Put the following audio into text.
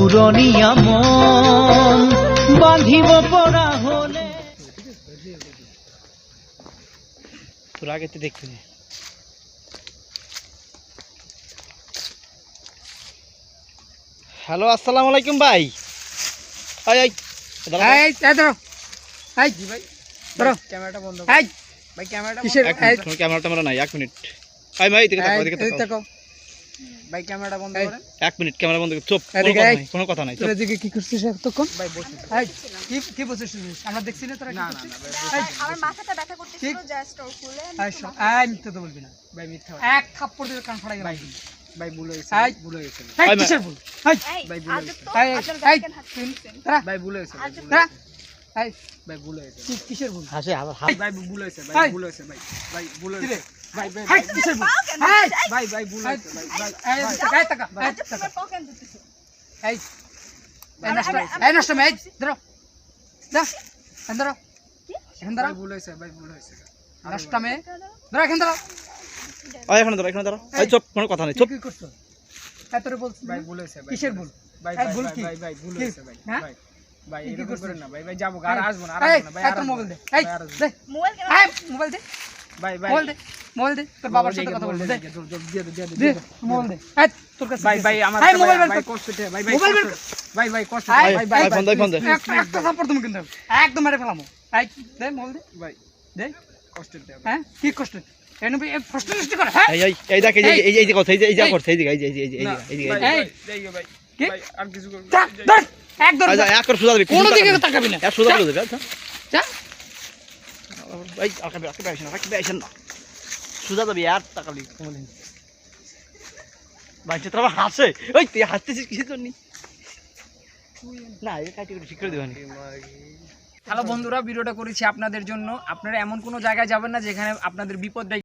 পুরনিয়া মন বাঁধিব পড়া হলে তোর আগে তো দেখতে নে। হ্যালো, আসসালামু আলাইকুম ভাই। আই আই এই ধরো, এই জি ভাই, ধরো ক্যামেরাটা বন্ধ এই ভাই, ক্যামেরাটা কিসের ক্যামেরা নাই, 1 মিনিট। আই ভাই এদিকে তাকাও, এদিকে এই তাকাও। দেখো ভাই ক্যামেরাটা বন্ধ এই। করেন 1 মিনিট ক্যামেরা বন্ধ কর। চুপ, এদিকে এই। কোনো কথা নাই। চুপ। তোরা এদিকে কি করছিস এতক্ষণ? ভাই বসে এই কি বলছিস? আমরা দেখছি না তোরা কি না না করছিস? না ভাই আমার মাথাটা ব্যথা করতেছিল জাস্ট ও খুলে এই শোন, এই মিথ্যা তো বলবি না। ভাই মিথ্যা এক থাপ্পড় দিয়ে কান ফাড়াই ভাই গেল। ভাই ভুল হয়েছে এই। ভুল হয়েছে এই ভাই, কিসের ভুল? এই এই ভাই, ভুল আজ হয়েছে। তো এই, আপনার এই, গার্লফ্রেন্ড হাত দিয়েছেন তোরা ভাই ভুল হয়েছে ভাই, তোরা এই ভাই ভুল হয়েছে কিসের ভুল? হাসে আবার ভাই ভুল হয়েছে এই। ভাই ভুল হয়েছে ভাই ভাই ভুল কি রে? হয়েছে ভাই ভাই এই কিসের ভুল? এই ভাই ভাই ভুল এই, হয়েছে ভাই ভাই এই এই টাকা এই আজ টাকা তোমার পকেট দিতেছো এই এই নষ্ট মে ধরো দা ধরো এখন ধরো ভাই ভুল হয়েছে ভাই ভুল হয়েছে নষ্ট মে ধরো এখন ধরো আই এখানে ধরো, এখানে ধরো। এই চুপ, কোনো কথা নাই। চুপ। কি করছো এতরে বলছিস ভাই ভুল হয়েছে ভাই কিসের ভুল? ভাই এই ভাই ভুল ভাই কি? ভাই ভাই ভুল কি? হয়েছে ভাই হ্যাঁ? ভাই ভাই কি এরকম করছিস? করেন না ভাই ভাই যাবো আর আসবো না আর এই আসবো না ভাই এই তোর মোবাইল দে এই ভাই, আর আসবো দে মোবাইল কেন এই মোবাইল দে ভাই ভাই মোবাইল দে তোর বাবার সাথে কথা বলবো দে দিয়ে দে দে মোবাইল দে এই তোর কাছে ভাই ভাই আমার এই মোবাইল বের ভাই কর। কষ্ট দে ভাই ভাই মোবাইল বের কষ্ট ভাই ভাই কষ্ট এই, ভাই ভাই এই, ফোন দে, ফোন দে। একটা সাপোর্ট তুমি কিন্তু একদম মেরে ফেলামো এই দে মোবাইল দে ভাই দে কষ্ট দে হ্যাঁ কি কষ্ট এনে কষ্ট নষ্ট করে হ্যাঁ এই এই দেখ, এই যে কথা, এই যে করছে, এই যে এই যে এই যে এই যে এই যে এই। এই ভাই কি? ভাই আর কিছু করব যা ধর একদম আচ্ছা, এক করে সোজা দিবি। কোনো দিকে তাকাবি না এক সোজা করে দিবি। আচ্ছা যা এই আকাবে আকাবে আসেন, আকাবে আসেন না। সোজা যাবি আর তাকাবি কোনদিন। ভাই তোরা আবার হাসে। ওই তুই হাসতেছিস কিসের জন্য? না, এই কাটি করে ঠিক করে দিবানি। হ্যালো বন্ধুরা, ভিডিওটা করেছি আপনাদের জন্য। আপনারা এমন কোনো জায়গায় যাবেন না যেখানে আপনাদের বিপদ